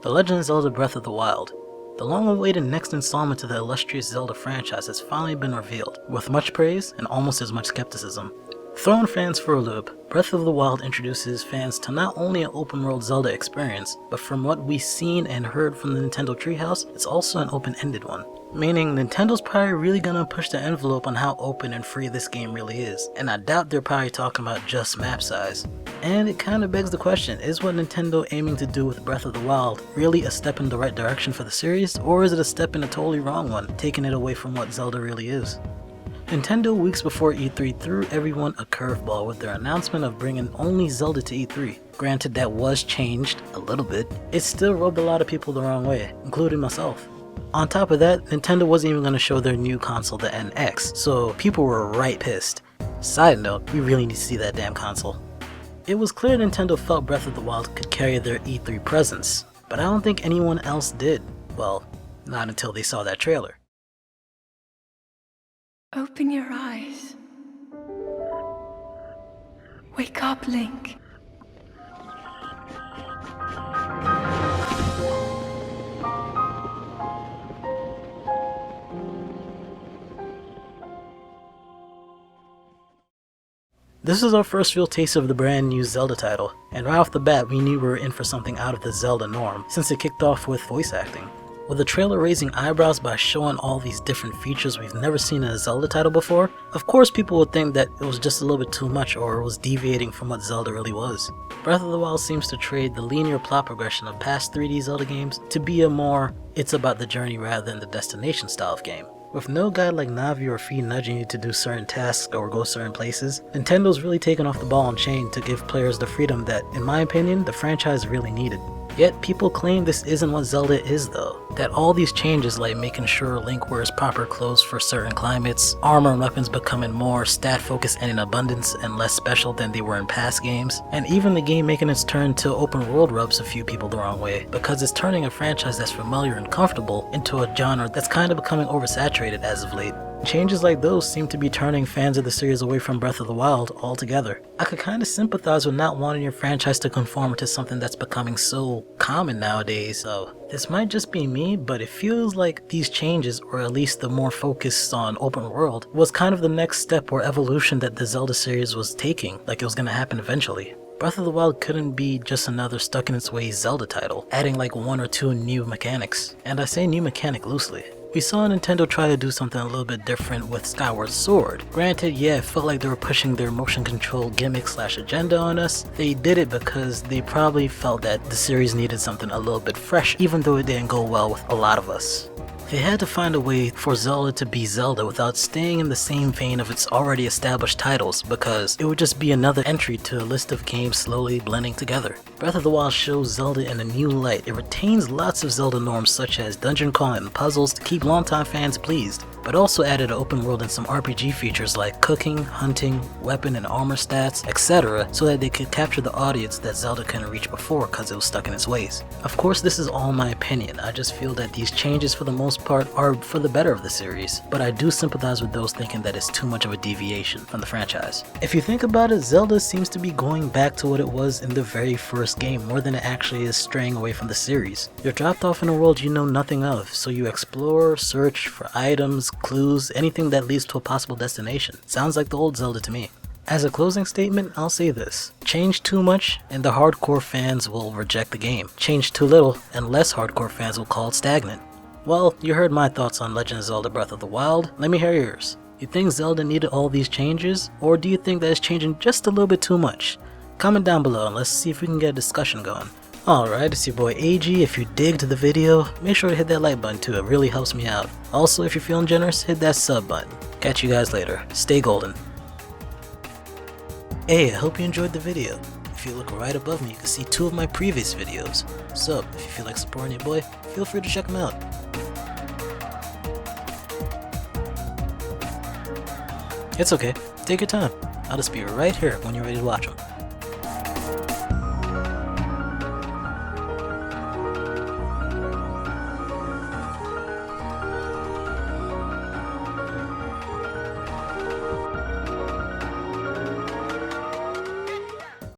The Legend of Zelda Breath of the Wild. The long-awaited next installment to the illustrious Zelda franchise has finally been revealed, with much praise and almost as much skepticism. Throwing fans for a loop, Breath of the Wild introduces fans to not only an open-world Zelda experience, but from what we've seen and heard from the Nintendo Treehouse, it's also an open-ended one. Meaning, Nintendo's probably really gonna push the envelope on how open and free this game really is, and I doubt they're probably talking about just map size. And it kinda begs the question, is what Nintendo aiming to do with Breath of the Wild really a step in the right direction for the series, or is it a step in a totally wrong one, taking it away from what Zelda really is? Nintendo weeks before E3 threw everyone a curveball with their announcement of bringing only Zelda to E3. Granted, that was changed a little bit, it still rubbed a lot of people the wrong way, including myself. On top of that, Nintendo wasn't even going to show their new console, the NX, so people were right pissed. Side note, we really need to see that damn console. It was clear Nintendo felt Breath of the Wild could carry their E3 presence, but I don't think anyone else did. Well, not until they saw that trailer. Open your eyes. Wake up, Link. This is our first real taste of the brand new Zelda title, and right off the bat we knew we were in for something out of the Zelda norm, since it kicked off with voice acting. With the trailer raising eyebrows by showing all these different features we've never seen in a Zelda title before, of course people would think that it was just a little bit too much or it was deviating from what Zelda really was. Breath of the Wild seems to trade the linear plot progression of past 3D Zelda games to be a more it's about the journey rather than the destination style of game. With no guide like Navi or Fi nudging you to do certain tasks or go certain places, Nintendo's really taken off the ball and chain to give players the freedom that, in my opinion, the franchise really needed. Yet people claim this isn't what Zelda is though, that all these changes like making sure Link wears proper clothes for certain climates, armor and weapons becoming more stat focused and in abundance and less special than they were in past games, and even the game making its turn to open world rubs a few people the wrong way, because it's turning a franchise that's familiar and comfortable into a genre that's kind of becoming oversaturated as of late. Changes like those seem to be turning fans of the series away from Breath of the Wild altogether. I could kinda sympathize with not wanting your franchise to conform to something that's becoming so common nowadays, so this might just be me, but it feels like these changes, or at least the more focus on open world, was kind of the next step or evolution that the Zelda series was taking, like it was gonna happen eventually. Breath of the Wild couldn't be just another stuck in its ways Zelda title, adding like one or two new mechanics, and I say new mechanic loosely. We saw Nintendo try to do something a little bit different with Skyward Sword. Granted, yeah, it felt like they were pushing their motion control gimmick / agenda on us. They did it because they probably felt that the series needed something a little bit fresh, even though it didn't go well with a lot of us. They had to find a way for Zelda to be Zelda without staying in the same vein of its already established titles, because it would just be another entry to a list of games slowly blending together. Breath of the Wild shows Zelda in a new light. It retains lots of Zelda norms such as dungeon crawling and puzzles to keep longtime fans pleased, but also added an open world and some RPG features like cooking, hunting, weapon and armor stats, etc. so that they could capture the audience that Zelda couldn't reach before because it was stuck in its ways. Of course, this is all my opinion. I just feel that these changes for the most part are for the better of the series, but I do sympathize with those thinking that it's too much of a deviation from the franchise. If you think about it, Zelda seems to be going back to what it was in the very first game more than it actually is straying away from the series. You're dropped off in a world you know nothing of, so you explore, search for items, clues, anything that leads to a possible destination. Sounds like the old Zelda to me. As a closing statement, I'll say this. Change too much and the hardcore fans will reject the game. Change too little and less hardcore fans will call it stagnant. Well, you heard my thoughts on Legend of Zelda Breath of the Wild. Let me hear yours. You think Zelda needed all these changes, or do you think that it's changing just a little bit too much? Comment down below and let's see if we can get a discussion going. Alright, it's your boy AG. If you digged the video, make sure to hit that like button too, it really helps me out. Also, if you're feeling generous, hit that sub button. Catch you guys later. Stay golden. Hey, I hope you enjoyed the video. If you look right above me, you can see 2 of my previous videos. So, if you feel like supporting your boy, feel free to check them out. It's okay, take your time. I'll just be right here when you're ready to watch them.